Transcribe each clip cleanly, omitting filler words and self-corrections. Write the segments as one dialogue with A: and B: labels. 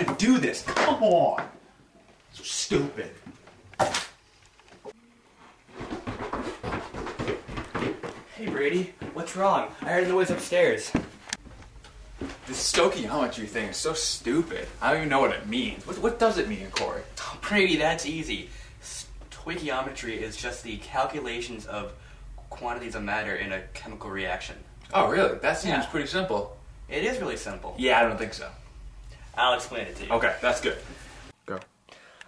A: how to do this. Come on. So stupid.
B: Hey Brady, what's wrong? I heard a noise upstairs.
A: This stoichiometry thing is so stupid. I don't even know what it means. What does it mean, Corey?
B: Oh, Brady, that's easy. Stoichiometry is just the calculations of quantities of matter in a chemical reaction.
A: Oh, really? That seems pretty simple.
B: It is really simple.
A: Yeah, I don't think so.
B: I'll explain it to you.
A: Okay, that's good. Go.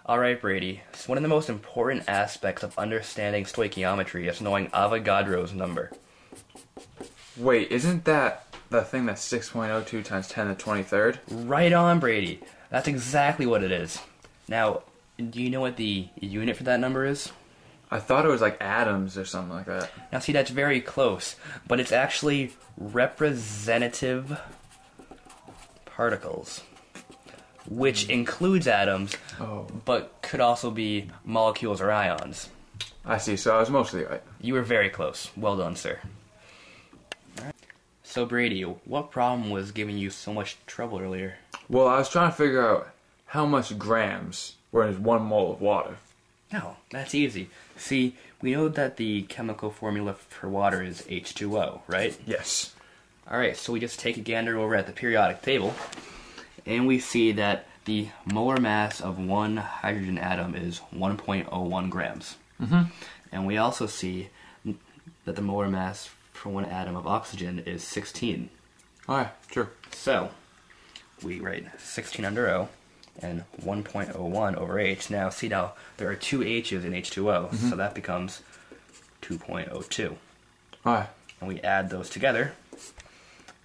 B: Alright, Brady. So one of the most important aspects of understanding stoichiometry is knowing Avogadro's number.
A: Wait, isn't that the thing that's 6.02 times 10 to the 23rd?
B: Right on, Brady. That's exactly what it is. Now, do you know what the unit for that number is?
A: I thought it was like atoms or something like that.
B: Now see, that's very close, but it's actually representative particles, which includes atoms, but could also be molecules or ions.
A: I see, so I was mostly right.
B: You were very close. Well done, sir. Alright. So Brady, what problem was giving you so much trouble earlier?
A: Well, I was trying to figure out how much grams were in 1 mole of water.
B: No, that's easy. See, we know that the chemical formula for water is H2O, right?
A: Yes.
B: Alright, so we just take a gander over at the periodic table, and we see that the molar mass of one hydrogen atom is 1.01 grams. And we also see that the molar mass for one atom of oxygen is 16.
A: Alright, true.
B: So, we write 16 under O, and 1.01 over H. Now, see now, there are 2 H's in H2O, so that becomes 2.02.
A: Alright.
B: And we add those together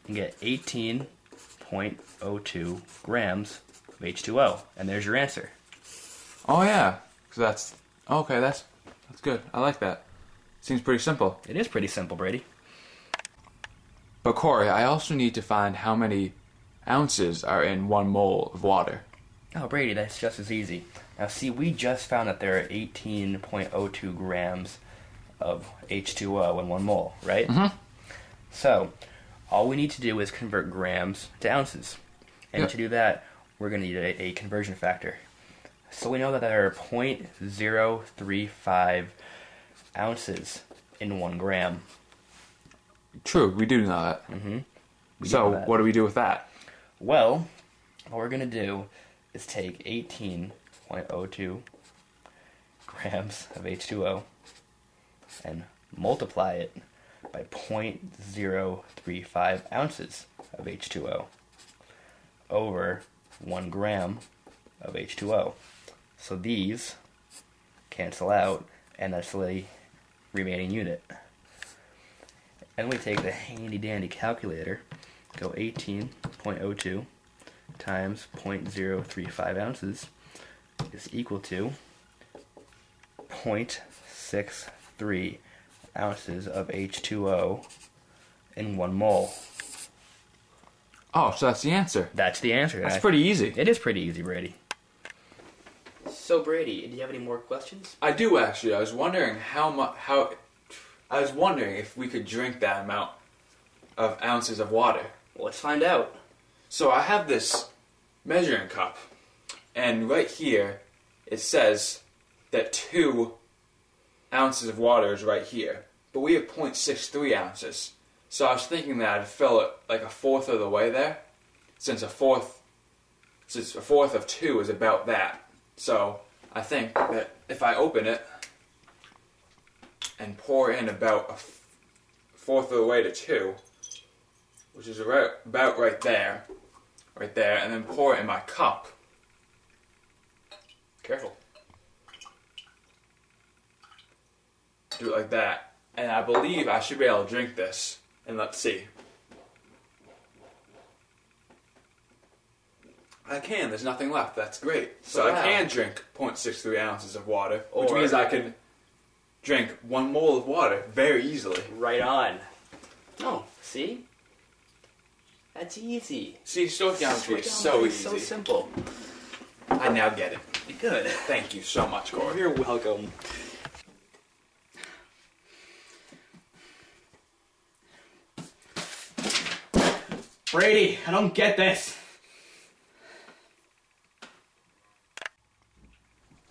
B: and get 18.02 grams of H2O. And there's your answer.
A: Oh yeah, so that's okay. That's good. I like that. Seems pretty simple.
B: It is pretty simple, Brady.
A: But Corey, I also need to find how many ounces are in 1 mole of water.
B: Oh, Brady, that's just as easy. Now, see, we just found that there are 18.02 grams of H2O in 1 mole, right? So, all we need to do is convert grams to ounces. And to do that, we're going to need a conversion factor. So we know that there are 0.035 ounces in 1 gram.
A: True, we do know that. So, what do we do with that?
B: Well, what we're going to do is take 18.02 grams of H2O and multiply it by 0.035 ounces of H2O over 1 gram of H2O. So these cancel out, and that's the remaining unit. And we take the handy-dandy calculator, go 18.02 times 0.035 ounces is equal to 0.63 ounces of H2O in 1 mole.
A: Oh, so that's the answer.
B: That's the answer.
A: That's pretty easy.
B: It is pretty easy, Brady. So, Brady, do you have any more questions?
A: I do actually. I was wondering I was wondering if we could drink that amount of ounces of water.
B: Well, let's find out.
A: So I have this measuring cup, and right here it says that 2 ounces of water is right here, but we have 0.63 ounces. So I was thinking that I'd fill it like a fourth of the way there, since a fourth of 2 is about that. So I think that if I open it and pour in about a fourth of the way to 2, which is about right there, and then pour it in my cup.
B: Careful.
A: Do it like that, and I believe I should be able to drink this. And let's see. I can. There's nothing left. That's great. So
B: Wow.
A: I can drink 0.63 ounces of water, which means I can drink 1 mole of water very easily.
B: Right on. Oh, see? That's easy.
A: See, stoichiometry is so easy.
B: So simple.
A: I now get it.
B: Good.
A: Thank you so much, Corey.
B: You're welcome. Brady, I don't get this.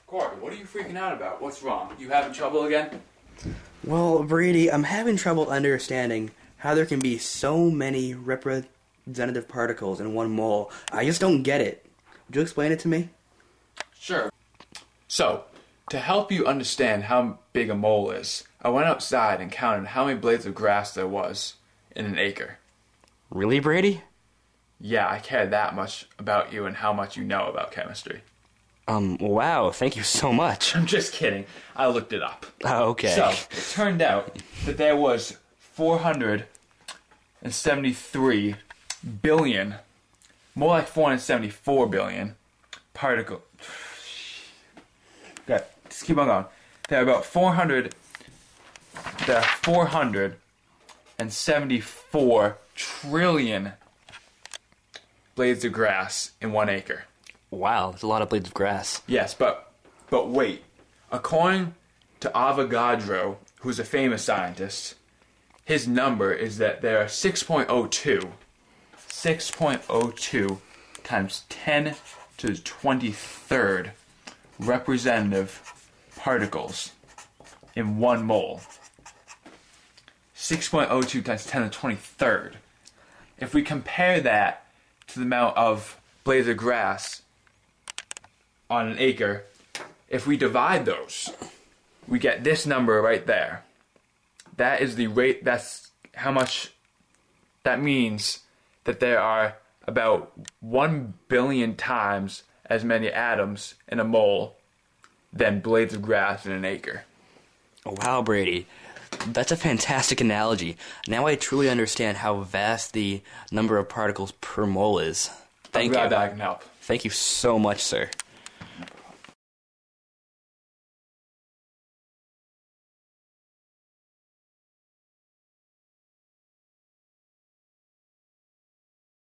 A: Corey, what are you freaking out about? What's wrong? You having trouble again?
B: Well, Brady, I'm having trouble understanding how there can be so many representative particles in 1 mole. I just don't get it. Would you explain it to me?
A: Sure. So, to help you understand how big a mole is, I went outside and counted how many blades of grass there was in an acre.
B: Really, Brady?
A: Yeah, I care that much about you and how much you know about chemistry.
B: Wow, thank you so much.
A: I'm just kidding. I looked it up.
B: Oh, okay.
A: So, it turned out that there was 473 billion, more like 474 billion particle. Okay, just keep on going. There are about 474 trillion blades of grass in 1 acre.
B: Wow, there's a lot of blades of grass.
A: Yes, but wait. According to Avogadro, who's a famous scientist, his number is that there are 6.02 times 10 to the 23rd representative particles in 1 mole. 6.02 times 10 to the 23rd. If we compare that to the amount of blades of grass on an acre, if we divide those, we get this number right there. That is the rate, that's how much, that means that there are about 1 billion times as many atoms in a mole than blades of grass in an acre.
B: Wow, Brady. That's a fantastic analogy. Now I truly understand how vast the number of particles per mole is.
A: I'm glad that I can help.
B: Thank you so much, sir.
A: No problem.